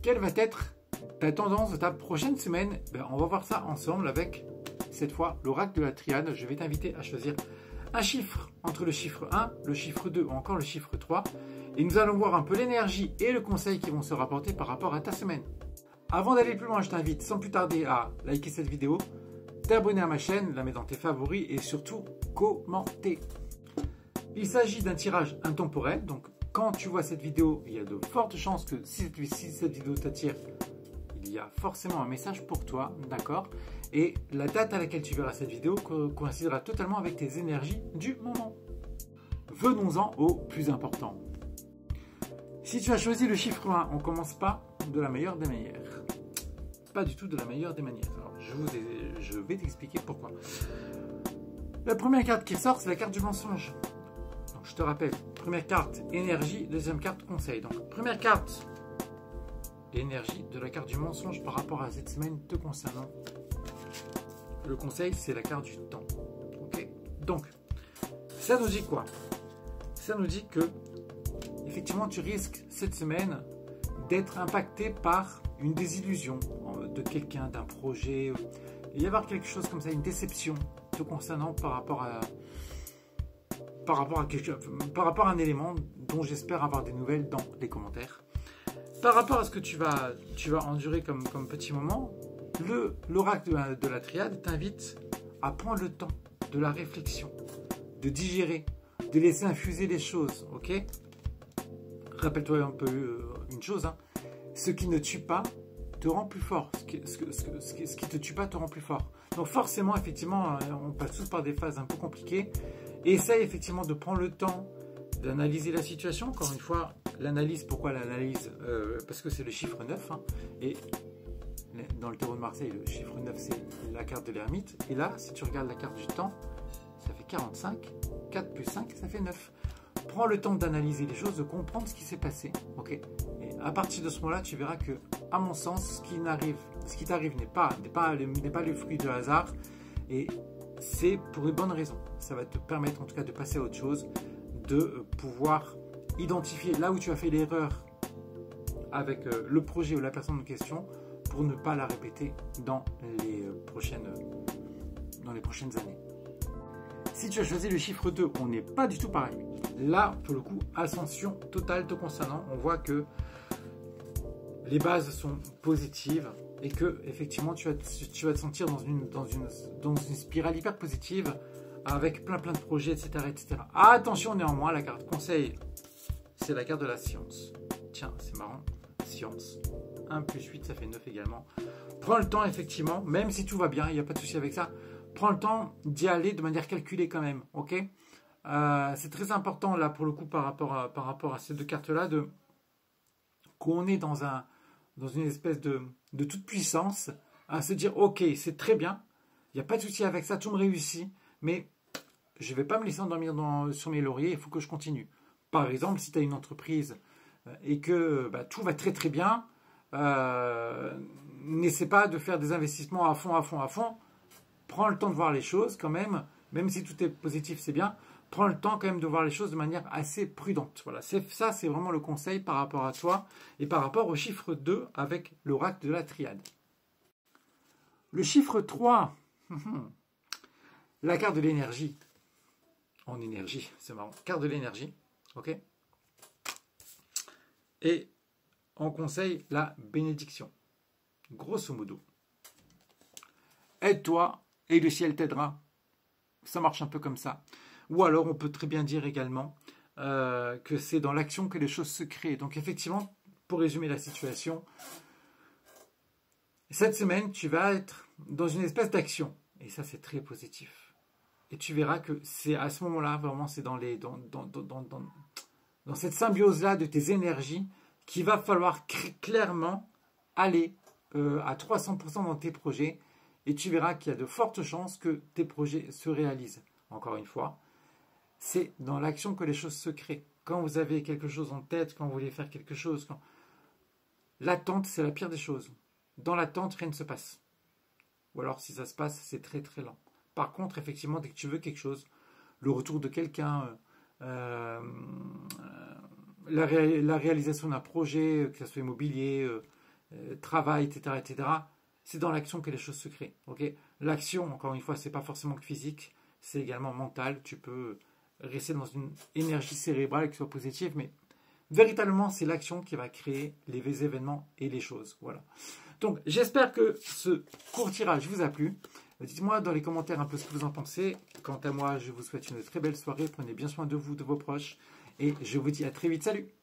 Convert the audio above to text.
Quelle va être ta tendance de ta prochaine semaine? On va voir ça ensemble avec, cette fois, l'oracle de la triade. Je vais t'inviter à choisir un chiffre entre le chiffre 1, le chiffre 2 ou encore le chiffre 3. Et nous allons voir un peu l'énergie et le conseil qui vont se rapporter par rapport à ta semaine. Avant d'aller plus loin, je t'invite sans plus tarder à liker cette vidéo, t'abonner à ma chaîne, la mettre dans tes favoris et surtout commenter. Il s'agit d'un tirage intemporel, donc quand tu vois cette vidéo, il y a de fortes chances que si cette vidéo t'attire, il y a forcément un message pour toi, d'accord? Et la date à laquelle tu verras cette vidéo coïncidera totalement avec tes énergies du moment. Venons-en au plus important. Si tu as choisi le chiffre 1, on ne commence pas de la meilleure des manières. Pas du tout de la meilleure des manières. Alors, je vais t'expliquer pourquoi. La première carte qui ressort, c'est la carte du mensonge. Donc, je te rappelle, première carte, énergie, deuxième carte, conseil. Donc, première carte, énergie de la carte du mensonge par rapport à cette semaine te concernant. Le conseil, c'est la carte du temps. Ok? Donc, ça nous dit quoi? Ça nous dit que, effectivement, tu risques cette semaine d'être impacté par une désillusion de quelqu'un, d'un projet. Il y avoir quelque chose comme ça, une déception te concernant par rapport à un élément dont j'espère avoir des nouvelles dans les commentaires. Par rapport à ce que tu vas endurer comme petit moment, l'oracle de la triade t'invite à prendre le temps de la réflexion, de digérer, de laisser infuser les choses, ok? Rappelle-toi un peu une chose, hein. Ce qui ne tue pas te rend plus fort. Ce qui te tue pas te rend plus fort. Donc forcément, effectivement, on passe tous par des phases un peu compliquées. Et essaye effectivement de prendre le temps d'analyser la situation. Encore une fois, l'analyse, pourquoi l'analyse? Parce que c'est le chiffre 9. Hein, et dans le tarot de Marseille, le chiffre 9, c'est la carte de l'ermite. Et là, si tu regardes la carte du temps, ça fait 45. 4 plus 5, ça fait 9. Prends le temps d'analyser les choses, de comprendre ce qui s'est passé. Ok. Et à partir de ce moment-là, tu verras que, à mon sens, ce qui t'arrive n'est pas le fruit de hasard. Et c'est pour une bonne raison. Ça va te permettre en tout cas de passer à autre chose, de pouvoir identifier là où tu as fait l'erreur avec le projet ou la personne en question pour ne pas la répéter dans les prochaines années. Si tu as choisi le chiffre 2, on n'est pas du tout pareil. Là, pour le coup, ascension totale te concernant. On voit que les bases sont positives et que effectivement tu vas te sentir dans une spirale hyper positive avec plein de projets, etc. etc. Attention néanmoins, la carte conseil, c'est la carte de la science. Tiens, c'est marrant, science. 1 plus 8, ça fait 9 également. Prends le temps, effectivement, même si tout va bien, il n'y a pas de souci avec ça. Prends le temps d'y aller de manière calculée quand même, ok? C'est très important là pour le coup par rapport à ces deux cartes-là qu'on est dans une espèce de toute puissance à se dire ok, c'est très bien, il n'y a pas de souci avec ça, tout me réussit, mais je ne vais pas me laisser endormir sur mes lauriers, il faut que je continue. Par exemple, si tu as une entreprise et que tout va très très bien, n'essaie pas de faire des investissements à fond. Prends le temps de voir les choses quand même si tout est positif, c'est bien. Prends le temps quand même de voir les choses de manière assez prudente. Voilà, c'est vraiment le conseil par rapport à toi et par rapport au chiffre 2 avec l'oracle de la triade. Le chiffre 3, la carte de l'énergie. En énergie, c'est marrant. Carte de l'énergie, ok? Et on conseille la bénédiction. Grosso modo. Aide-toi et le ciel t'aidera. Ça marche un peu comme ça. Ou alors on peut très bien dire également que c'est dans l'action que les choses se créent. Donc effectivement, pour résumer la situation, cette semaine, tu vas être dans une espèce d'action. Et ça, c'est très positif. Et tu verras que c'est à ce moment-là, vraiment, c'est dans cette symbiose-là de tes énergies qu'il va falloir clairement aller à 300% dans tes projets. Et tu verras qu'il y a de fortes chances que tes projets se réalisent. Encore une fois, c'est dans l'action que les choses se créent. Quand vous avez quelque chose en tête, quand vous voulez faire quelque chose, l'attente, c'est la pire des choses. Dans l'attente, rien ne se passe. Ou alors, si ça se passe, c'est très très lent. Par contre, effectivement, dès que tu veux quelque chose, le retour de quelqu'un, la réalisation d'un projet, que ce soit immobilier, travail, etc., etc., c'est dans l'action que les choses se créent. Okay, l'action, encore une fois, c'est pas forcément que physique, c'est également mental. Tu peux rester dans une énergie cérébrale qui soit positive, mais véritablement, c'est l'action qui va créer les événements et les choses. Voilà. Donc, j'espère que ce court tirage vous a plu. Dites-moi dans les commentaires un peu ce que vous en pensez. Quant à moi, je vous souhaite une très belle soirée. Prenez bien soin de vous, de vos proches. Et je vous dis à très vite. Salut!